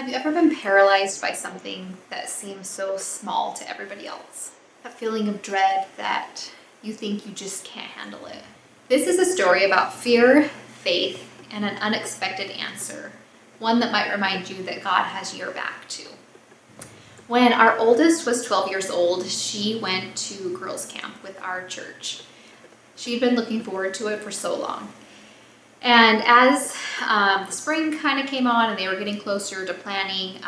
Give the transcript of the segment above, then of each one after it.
Have you ever been paralyzed by something that seems so small to everybody else? That feeling of dread that you think you just can't handle it. This is a story about fear, faith, and an unexpected answer. One that might remind you that God has your back too. When our oldest was 12 years old, she went to girls' camp with our church. She'd been looking forward to it for so long. And as the spring kind of came on and they were getting closer to planning,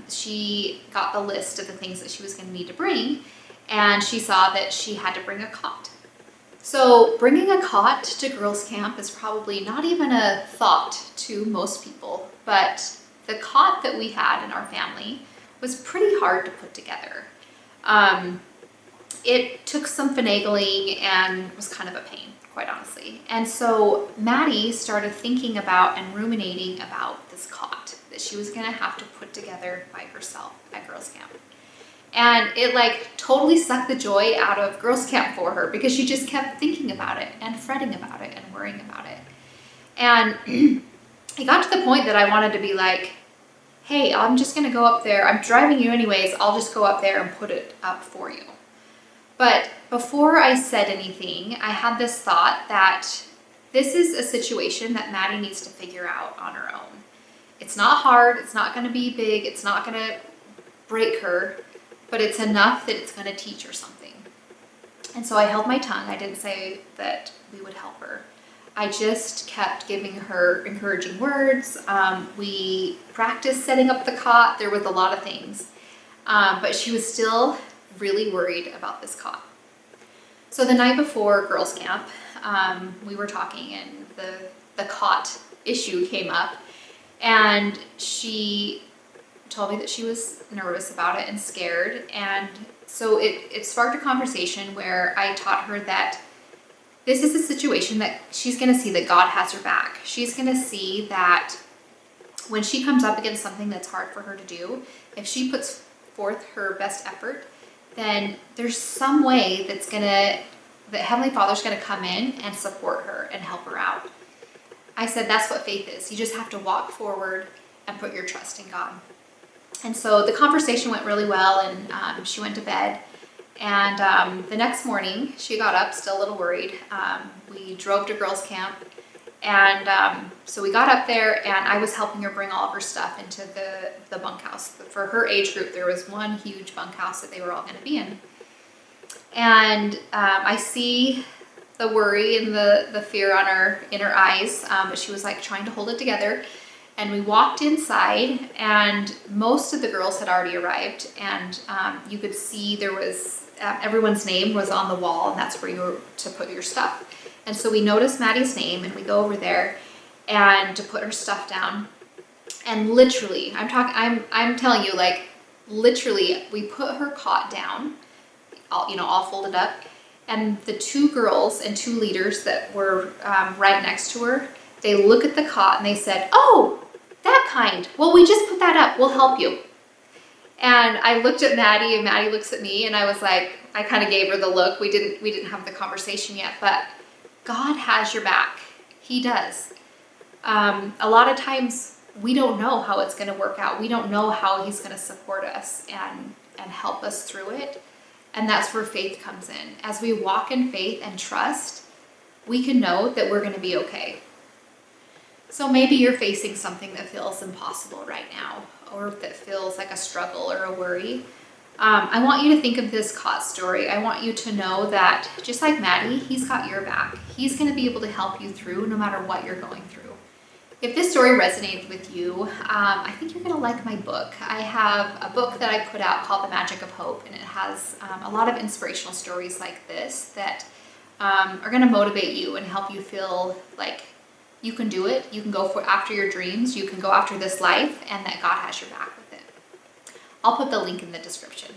she got the list of the things that she was going to need to bring, and she saw that she had to bring a cot. So bringing a cot to girls' camp is probably not even a thought to most people, but the cot that we had in our family was pretty hard to put together. It took some finagling and was kind of a pain, quite honestly. And so Maddie started thinking about and ruminating about this cot that she was gonna have to put together by herself at girls' camp. And it totally sucked the joy out of girls' camp for her because she just kept thinking about it and fretting about it and worrying about it. And it got to the point that I wanted to be like, hey, I'm just gonna go up there. I'm driving you anyways. I'll just go up there and put it up for you. But before I said anything, I had this thought that this is a situation that Maddie needs to figure out on her own. It's not hard, it's not gonna be big, it's not gonna break her, but it's enough that it's gonna teach her something. And so I held my tongue. I didn't say that we would help her. I just kept giving her encouraging words. We practiced setting up the cot. There was a lot of things, but she was still really worried about this cot. So the night before girls' camp, we were talking and the cot issue came up, and she told me that she was nervous about it and scared. And so it sparked a conversation where I taught her that this is a situation that she's going to see that God has her back. She's going to see that when she comes up against something that's hard for her to do, if she puts forth her best effort, then there's some way that Heavenly Father's going to come in and support her and help her out. I said that's what faith is. You just have to walk forward and put your trust in God. And so the conversation went really well, and she went to bed. And the next morning, she got up, still a little worried. We drove to girls' camp, and so we got up there, and I was helping her bring all of her stuff into the bunkhouse. For her age group, there was one huge bunkhouse that they were all going to be in. And I see the worry and the fear in her eyes, but she was trying to hold it together. And we walked inside, and most of the girls had already arrived, and you could see there was everyone's name was on the wall, and that's where you were to put your stuff. And so we noticed Maddie's name, and we go over there and to put her stuff down. And literally, I'm telling you, literally, we put her cot down, all folded up, and the two girls and two leaders that were right next to her, they look at the cot and they said, "Oh, that kind. Well, we just put that up. We'll help you." And I looked at Maddie, and Maddie looks at me, and I was like, I kind of gave her the look. We didn't have the conversation yet, but God has your back. He does. A lot of times we don't know how it's going to work out. We don't know how He's going to support us and help us through it. And that's where faith comes in. As we walk in faith and trust, we can know that we're going to be okay. So maybe you're facing something that feels impossible right now, or that feels like a struggle or a worry. I want you to think of this cot story. I want you to know that just like Maddie, He's got your back. He's going to be able to help you through no matter what you're going through. If this story resonated with you, I think you're going to like my book. I have a book that I put out called The Magic of Hope, and it has a lot of inspirational stories like this that are going to motivate you and help you feel like you can do it. You can go after your dreams. You can go after this life, and that God has your back with it. I'll put the link in the description.